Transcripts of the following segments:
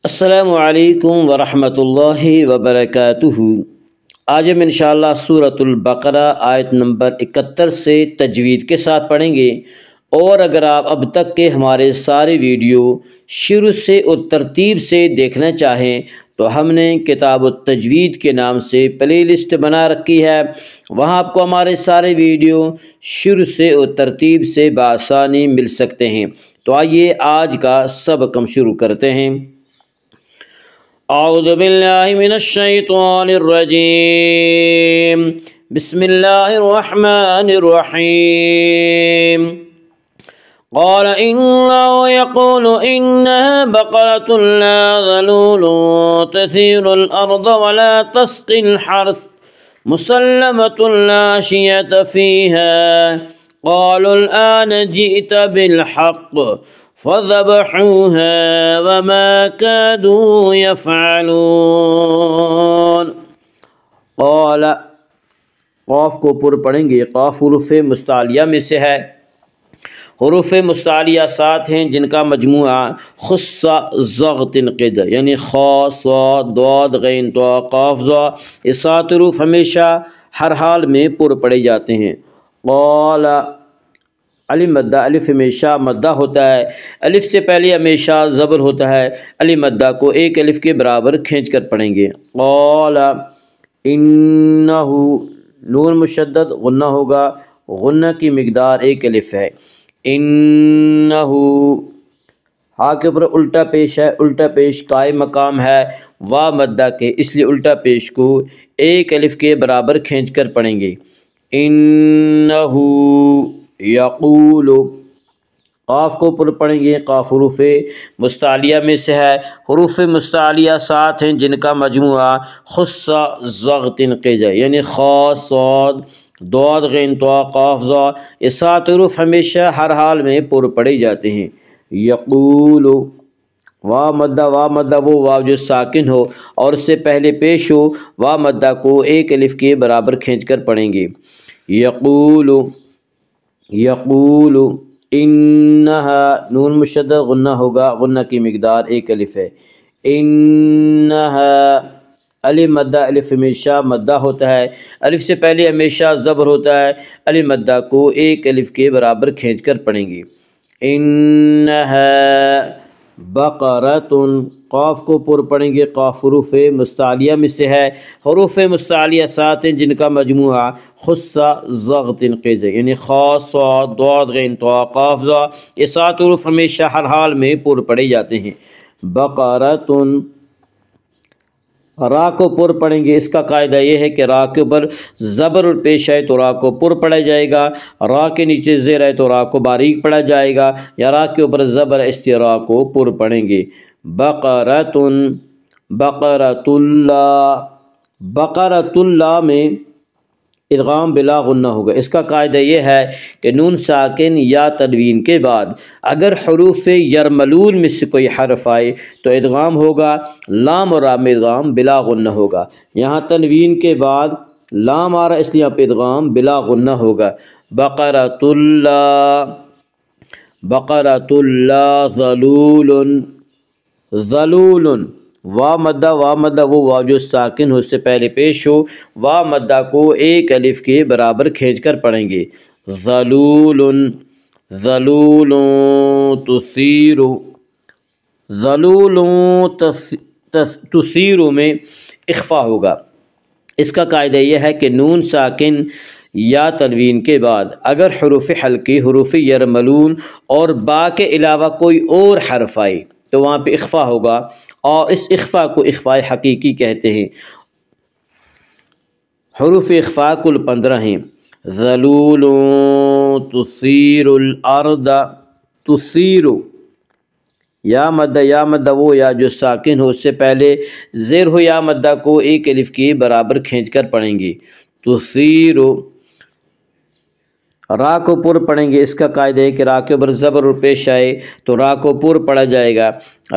السلام علیکم ورحمۃ اللہ وبرکاتہ۔ آج ہم انشاءاللہ سورۃ البقرہ آیت نمبر 71 سے تجوید کے ساتھ پڑھیں گے، اور اگر آپ اب تک کے ہمارے سارے ویڈیو شروع سے اور ترتیب سے دیکھنا چاہیں تو ہم نے کتاب التجوید کے نام سے پلے لسٹ بنا رکھی ہے، وہاں آپ کو ہمارے سارے ویڈیو شروع سے اور ترتیب سے بآسانی مل سکتے ہیں۔ تو آئیے آج کا سبق ہم شروع کرتے ہیں۔ اعوذ باللہ من الشیطان الرجیم، بسم اللہ الرحمن الرحیم۔ قال إنه يقول إنها بقرة لا ذلول تثير الأرض ولا تسقي الحرث مسلمة لا شية فيها قالوا الآن جئت بالحق فذبحوها وما كادوا يفعلون۔ قال، قاف کو پر پڑھیں گے، قاف حروف مستعلیہ میں سے ہے۔ حروف مستعلیہ 7 ہیں جن کا مجموعہ خص ضغط قد، یعنی خا صاد ضاد غین طا قاف ذا، یہ 7 حروف ہمیشہ ہر حال میں پر پڑے جاتے ہیں۔ قال، الف مدہ، الف ہمیشہ مدہ ہوتا ہے، الف سے پہلے ہمیشہ زبر ہوتا ہے، الف مدہ کو ایک الف کے برابر کھینچ کر پڑھیں گے۔ قال انہ، نون مشدد غنہ ہوگا، غنہ کی مقدار ایک الف ہے۔ انہ، ہا کے اوپر الٹا پیش ہے، الٹا پیش قائم مقام ہے وا مدہ کے، اس لیے الٹا پیش کو ایک الف کے برابر کھینچ کر پڑھیں گے۔ انہ یقول، قاف کو پر پڑھیں گے، قاف حروف مستعلیہ میں سے ہے۔ حروف مستعلیہ 7 ہیں جن کا مجموعہ خص ضغط قد، یعنی خا صاد ضاد غین طا قاف ذا، یہ 7 حروف ہمیشہ ہر حال میں پر پڑے جاتے ہیں۔ یقول، وا مدہ، وا مدہ وہ واو جو ساکن ہو اور اس سے پہلے پیش ہو، وا مدہ کو ایک الف کے برابر کھینچ کر پڑھیں گے۔ یقول، یقول، انہا، نون مشدد غنہ ہوگا، غنہ کی مقدار ایک الف ہے۔ انہا، الف مدہ، الف ہمیشہ مدہ ہوتا ہے، الف سے پہلے ہمیشہ زبر ہوتا ہے، الف مدہ کو ایک الف کے برابر کھینچ کر پڑھیں گے۔ انہا بقرۃ، قاف کو پر پڑھیں گے، قاف حروف مستعلیہ میں سے ہے۔ حروف مستعلیہ 7 ہیں جن کا مجموعہ خص ضغط قد، یعنی خا صاد ضاد غین طا قاف ذا، یہ 7 حروف ہمیشہ ہر حال میں پر پڑے جاتے ہیں۔ بقرۃ، را کو پر پڑھیں گے، اس کا قاعدہ یہ ہے کہ را کے اوپر زبر پیش آئے تو را کو پر پڑھا جائے گا، را کے نیچے زیر آئے تو را کو باریک پڑھا جائے گا، یا را کے اوپر زبر اس لیے را کو پر پڑھیں گے۔ بقرۃ، بقرۃ اللہ، بقرۃ اللہ میں ادغام بلا غنہ ہوگا۔ اس کا قاعدہ یہ ہے کہ نون ساکن یا تنوین کے بعد اگر حروف یرملون میں سے کوئی حرف آئے تو ادغام ہوگا، لام اور را میں ادغام بلا غنہ ہوگا۔ یہاں تنوین کے بعد لام آ رہا ہے اس لیے یہاں پہ ادغام بلا غنہ ہوگا۔ بقرۃ اللہ، بقرۃ اللہ ذلول، ذلول، وا مدہ، وا مدہ وہ واو جو ساکن ہو اس سے پہلے پیش ہو، وا مدہ کو ایک الف کے برابر کھینچ کر پڑھیں گے۔ ذلول، ذلول تثیر، ذلول تثیر میں اخفا ہوگا۔ اس کا قاعدہ یہ ہے کہ نون ساکن یا تنوین کے بعد اگر حروف حلقی، حروف یرملون اور با کے علاوہ کوئی اور حرف آئے تو وہاں پہ اخفا ہوگا، اور اس اخفا کو اخفاء حقیقی کہتے ہیں۔ حروف اخفا کل 15 ہیں۔ ذلول تثیر الارض، تثیر، یا مدہ، یا مدہ وہ یا جو ساکن ہو اس سے پہلے زیر ہو یا مدہ کو ایک الف کے برابر کھینچ کر پڑھیں گے۔ تثیر، را کو پر پڑھیں گے، اس کا قاعدہ ہے کہ را کے اوپر زبر پیش آئے تو را کو پر پڑھا جائے گا،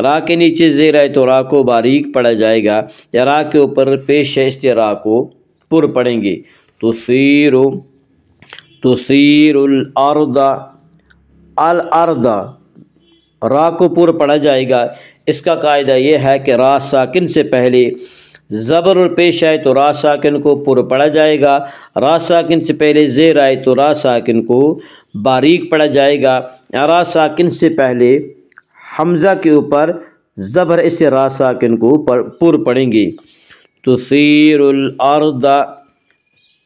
را کے نیچے زیر آئے تو را کو باریک پڑھا جائے گا، یا را کے اوپر پیش ہے اس لیے را کو پر پڑھیں گے۔ تثیر، تثیر الارض، الارض، را کو پر پڑھا جائے گا، اس کا قاعدہ یہ ہے کہ را ساکن سے پہلے زبر پیش آئے تو را ساکن کو پر پڑھا جائے گا، را ساکن سے پہلے زیر آئے تو را ساکن کو باریک پڑھا جائے گا، را ساکن سے پہلے حمزہ کے اوپر زبر اس سے را ساکن کو پر پڑھیں گے۔ تثیر الارض،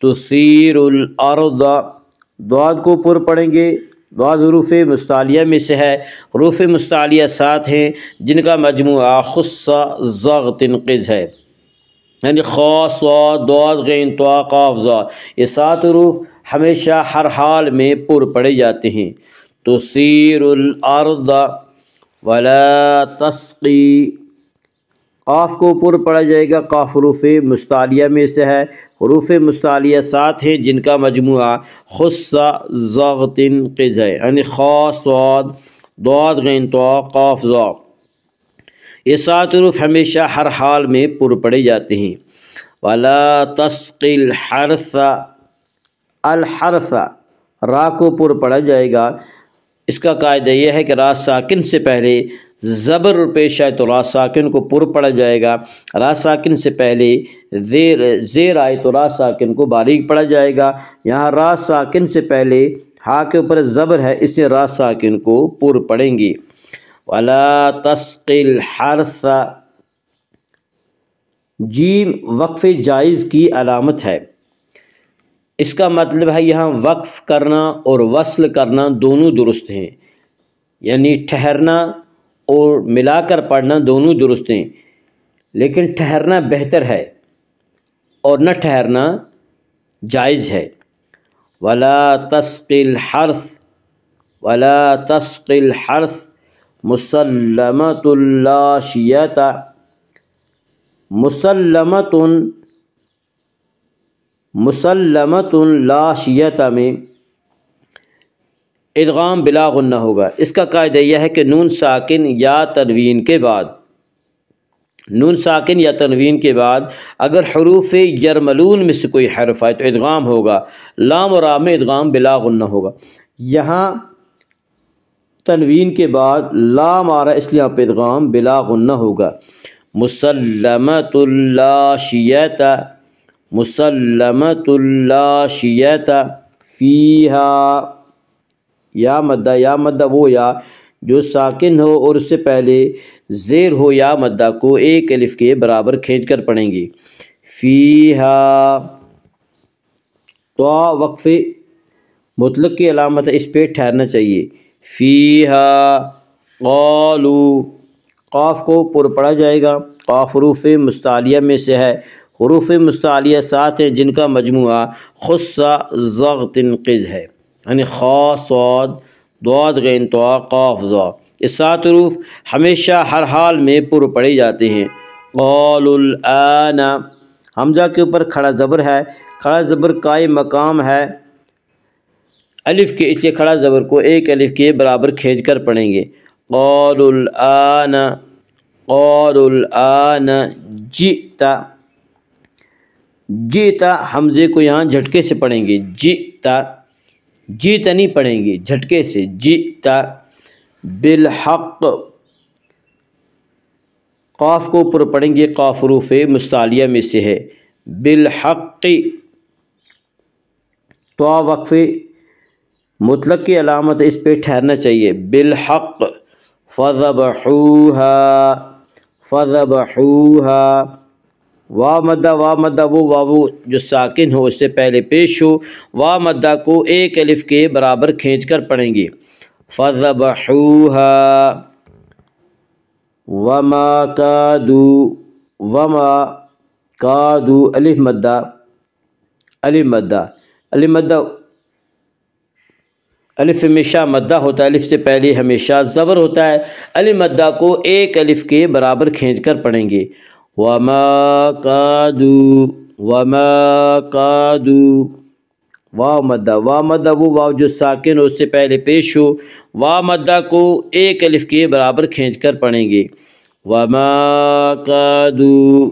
تثیر الارض، ضاد کو پر پڑھیں گے، ضاد حروف مستعلیہ میں سے ہے، حروف مستعلیہ 7 ہیں جن کا مجموعہ خص ضغط قز ہے، یعنی خا صاد ضاد غین طا قاف ظا، یہ 7 حروف ہمیشہ ہر حال میں پر پڑھے جاتے ہیں۔ تثیر الارض ولا تسقی، قاف کو پر پڑھا جائے گا، قاف حروف مستعلیہ میں سے ہے، حروف مستعلیہ 7 ہیں جن کا مجموعہ خص ضغط قز ہے، یعنی خا صاد ضاد غین طا قاف ظا، یہ 7 حروف ہمیشہ ہر حال میں پر پڑھے جاتے ہیں۔ ولا تسقی الحرث، الحرث را کو پر پڑھا جائے گا، اس کا قاعدہ یہ ہے کہ را ساکن سے پہلے زبر پیش آئے تو را ساکن کو پر پڑھا جائے گا، را ساکن سے پہلے زیر آئے تو را ساکن کو باریک پڑھا جائے گا، یہاں را ساکن سے پہلے ہا کے اوپر زبر ہے، اس سے را ساکن کو پر پڑھیں گے۔ ولا تسقی الحرث، جیم وقف جائز کی علامت ہے، اس کا مطلب ہے یہاں وقف کرنا اور وصل کرنا دونوں درست ہیں، یعنی ٹھہرنا اور ملا کر پڑھنا دونوں درست ہیں، لیکن ٹھہرنا بہتر ہے اور نہ ٹھہرنا جائز ہے۔ ولا تسقی الحرث، ولا تسقی الحرث مسلمۃ لا شیۃ، مسلمۃ، مسلمۃ لا شیۃ میں ادغام بلا غنہ ہوگا، اس کا قاعدہ یہ ہے کہ نون ساکن یا تنوین کے بعد، نون ساکن یا تنوین کے بعد اگر حروف یرملون میں سے کوئی حرف آئے تو ادغام ہوگا، لام اور را میں ادغام بلا غنہ ہوگا، یہاں تنوین کے بعد لام آ رہا ہے اس لیے یہاں پہ ادغام بلا غنہ ہوگا۔ مسلمۃ لا شیۃ، مسلمۃ لا شیۃ فیہا، یا مدہ، یا مدہ وہ یا جو ساکن ہو اور اس سے پہلے زیر ہو یا مدہ کو ایک الف کے برابر کھینچ کر پڑھیں گے۔ فیہا، تو وقف مطلق کی علامت ہے، اس پہ ٹھہرنا چاہیے۔ فیہا قالو، قاف کو پر پڑھا جائے گا، قاف حروف مستعلیہ میں سے ہے، حروف مستعلیہ 7 ہیں جن کا مجموعہ خص ضغط قز ہے، یعنی خا صاد ضاد غین طا قاف ظا، یہ 7 حروف ہمیشہ ہر حال میں پر پڑھے جاتے ہیں۔ قالوا الآن، حمزہ کے اوپر کھڑا زبر ہے، کھڑا زبر قائم مقام ہے الف کے، اس لیے کھڑا زبر کو ایک الف کے برابر کھینچ کر پڑھیں گے۔ قالوا الآن، قالوا الآن جئت، جئت حمزے کو یہاں جھٹکے سے پڑھیں گے، جئت، جئت نہیں پڑھیں گے، جھٹکے سے، جئت بالحق، قاف کو اوپر پڑھیں گے، قاف حروف مستعلیہ میں سے ہے، بالحق، تو وقف مطلق کی علامت اس پہ ٹھہرنا چاہیے، بالحق، فذبحوها، فذبحوها، وا مدہ، وا مدہ وہ واو جو ساکن ہو اس سے پہلے پیش ہو، وا مدہ کو ایک الف کے برابر کھینچ کر پڑھیں گے۔ فذبحوها وما کادوا، وما کادوا الف مدہ، الف مدہ، الف مدہ، الف ہمیشہ مدہ ہوتا ہے، الف سے پہلے ہمیشہ زبر ہوتا ہے، الف مدہ کو ایک الف کے برابر کھینچ کر پڑھیں گے۔ وما کادوا، وما کادوا، واو مدہ، واو مدہ وہ واو جو ساکن ہو اس سے پہلے پیش ہو، واو مدہ کو ایک الف کے برابر کھینچ کر پڑھیں گے۔ وما کادوا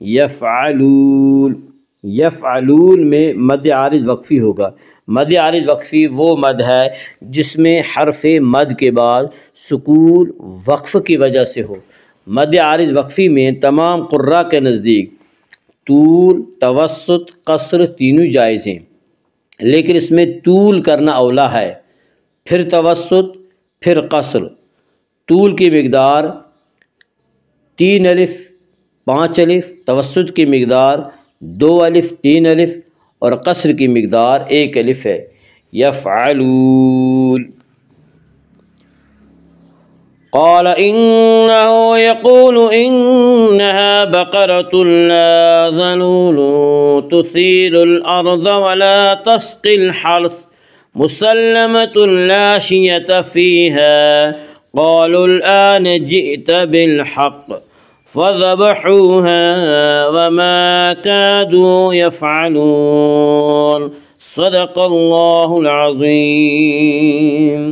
یفعلون، یفعلون میں مد عارض وقفی ہوگا، مد عارض وقفی وہ مد ہے جس میں حرف مد کے بعد سکون وقف کی وجہ سے ہو، مد عارض وقفی میں تمام قراء کے نزدیک طول، توسط، قصر تینوں جائز ہیں، لیکن اس میں طول کرنا اولا ہے، پھر توسط، پھر قصر۔ طول کی مقدار 3 الف 5 الف، توسط کی مقدار 2 الف 3 الف اور قصر کی مقدار 1 الف ہے۔ یفعلون قال إنه يقول إنها بقرة لا ذلول تثير الأرض ولا تسقي الحرث مسلمة لا شية فيها قالوا الآن جئت بالحق فذبحوها وما كادوا يفعلون صدق الله العظيم۔